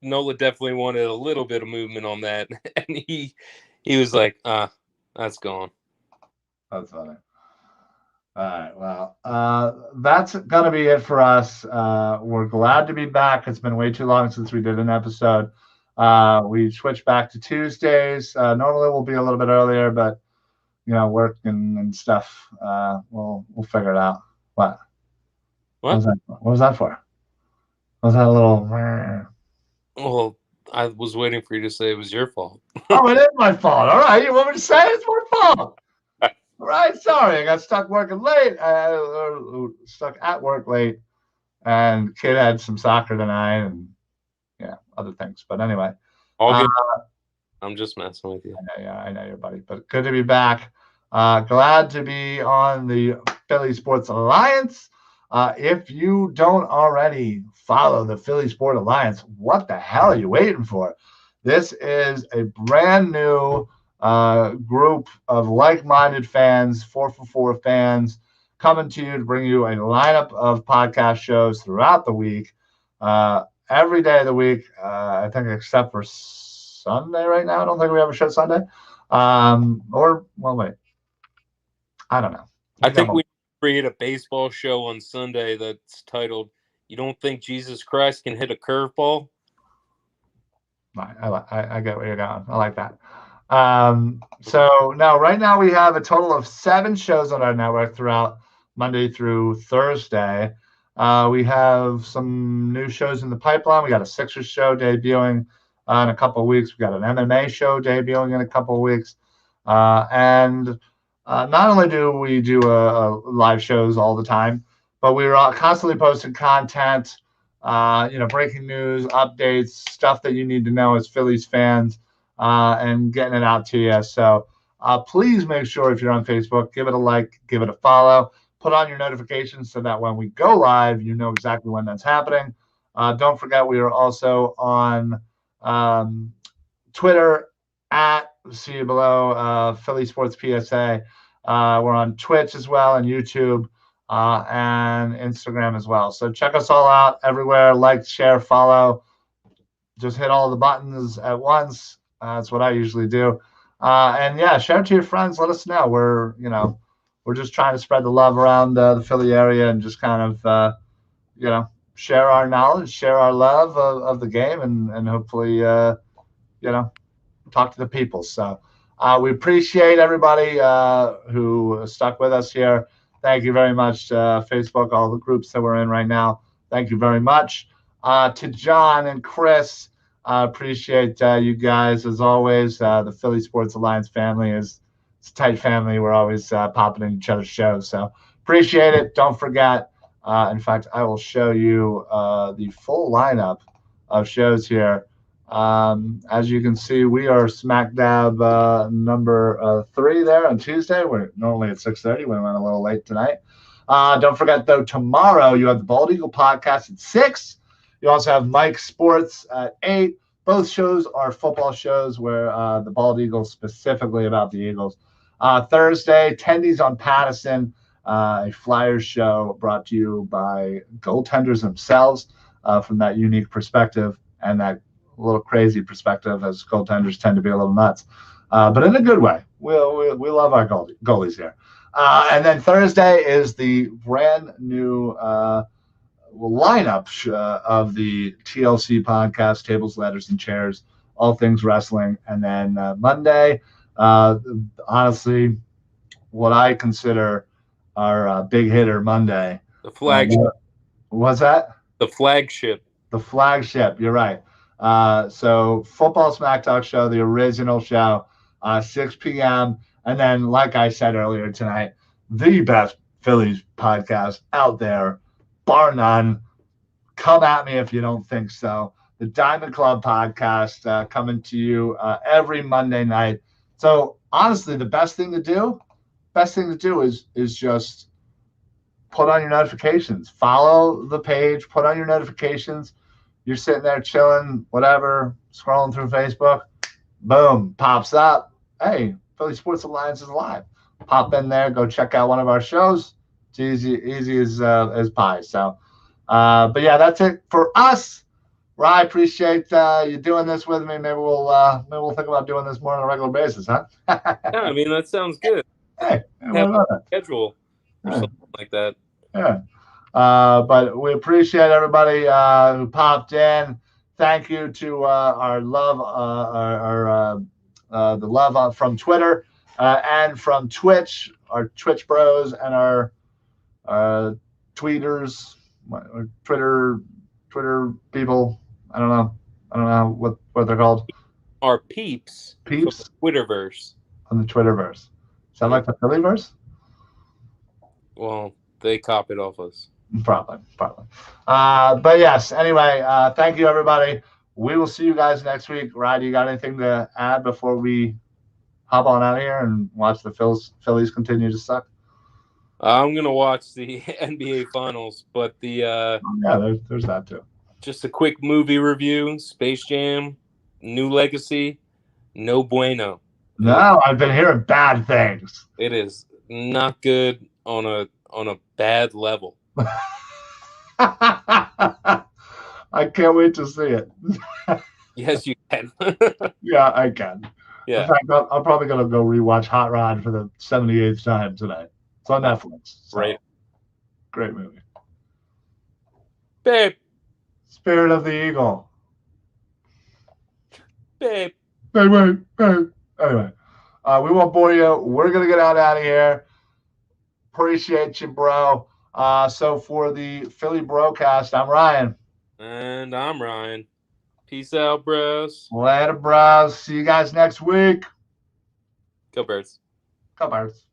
Nola definitely wanted a little bit of movement on that, and he was like, that's gone. That's funny. All right. Well, that's going to be it for us. We're glad to be back. It's been way too long since we did an episode. We switched back to Tuesdays. Normally we'll be a little bit earlier, but work and stuff. We'll figure it out. What? What was that for? Was that a little? Well, I was waiting for you to say it was your fault. Oh, it is my fault. All right. You want me to say it's my fault? All right. Sorry. I got stuck working late. Stuck at work late. And kid had some soccer tonight and other things. But anyway. All good. I'm just messing with you. I know you're buddy. But good to be back. Glad to be on the Philly Sports Alliance. If you don't already follow the Philly Sport Alliance, what the hell are you waiting for? This is a brand new group of like-minded fans, 4for4 fans, coming to you to bring you a lineup of podcast shows throughout the week, every day of the week, I think except for Sunday right now. I don't think we have a show Sunday. Wait. I don't know. I think we create a baseball show on Sunday that's titled, "You Don't Think Jesus Christ Can Hit a Curveball?" I get where you're going. I like that. So now, right now, we have a total of 7 shows on our network throughout Monday through Thursday. We have some new shows in the pipeline. We got a Sixers show debuting in a couple of weeks. We got an MMA show debuting in a couple of weeks. And not only do we do live shows all the time, but we are constantly posting content, breaking news, updates, stuff that you need to know as Phillies fans, and getting it out to you. So please make sure if you're on Facebook, give it a like, give it a follow, put on your notifications so that when we go live, you know exactly when that's happening. Don't forget, we are also on Twitter at, see you below, Philly Sports PSA. We're on Twitch as well and YouTube and Instagram as well. So check us all out everywhere. Like, share, follow. Just hit all the buttons at once. That's what I usually do. And share it to your friends. Let us know. We're just trying to spread the love around the Philly area and just kind of, share our knowledge, share our love of the game, and hopefully, talk to the people. So we appreciate everybody who stuck with us here. Thank you very much, Facebook, all the groups that we're in right now. Thank you very much. To John and Chris, appreciate you guys as always. The Philly Sports Alliance family is a tight family. We're always popping in each other's shows. So appreciate it. Don't forget. In fact, I will show you the full lineup of shows here. As you can see, we are smack dab number 3 there on Tuesday. We're normally at 6:30. We went a little late tonight. Don't forget, though, tomorrow you have the Bald Eagle podcast at 6. You also have Mike Sports at 8. Both shows are football shows where the Bald Eagle specifically about the Eagles. Thursday, Tendies on Pattison, a Flyers show brought to you by goaltenders themselves from that unique perspective and that little crazy perspective, as goaltenders tend to be a little nuts, but in a good way. We love our goalies here. And then Thursday is the brand new lineup of the TLC podcast, Tables, Ladders, and Chairs, all things wrestling. And then Monday, honestly, what I consider our big hitter Monday. The flagship. What's that? The flagship. The flagship. You're right. So Football Smack Talk Show, the original show, 6 p.m. And then, like I said earlier tonight, the best Phillies podcast out there, bar none. Come at me if you don't think so. The Diamond Club podcast coming to you every Monday night. So honestly, the best thing to do is just put on your notifications. Follow the page. Put on your notifications. You're sitting there chilling, whatever, scrolling through Facebook. Boom, pops up. Hey, Philly Sports Alliance is live. Pop in there. Go check out one of our shows. It's easy as pie. So, but yeah, that's it for us. Ryan, appreciate you doing this with me. Maybe we'll think about doing this more on a regular basis, huh? Yeah, I mean that sounds good. Hey, Have what a about that? schedule or Yeah. something like that. Yeah. But we appreciate everybody who popped in. Thank you to our love, the love from Twitter and from Twitch, our Twitch bros and our tweeters, Twitter people. I don't know what they're called. Our peeps from the Peeps Twitterverse. on the Twitterverse. Sound like the Phillyverse? Well, they copied off us. Probably. But yes, anyway, thank you, everybody. We will see you guys next week. Ryan, you got anything to add before we hop on out of here and watch the Phillies continue to suck? I'm going to watch the NBA Finals, but yeah, there's that too. Just a quick movie review. Space Jam, New Legacy, no bueno. No, I've been hearing bad things. It is not good on a bad level. I can't wait to see it. Yes, you can. Yeah, I can. Yeah. In fact, I'm probably going to go rewatch Hot Rod for the 78th time tonight. It's on Netflix. So. Right. Great movie. Babe. Spirit of the Eagle. Babe. Anyway, we won't bore you. We're going to get out of here. Appreciate you, bro. So for the Philly BroCast, I'm Ryan. And I'm Ryan. Peace out, bros. Later, bros. See you guys next week. Go Birds. Go Birds.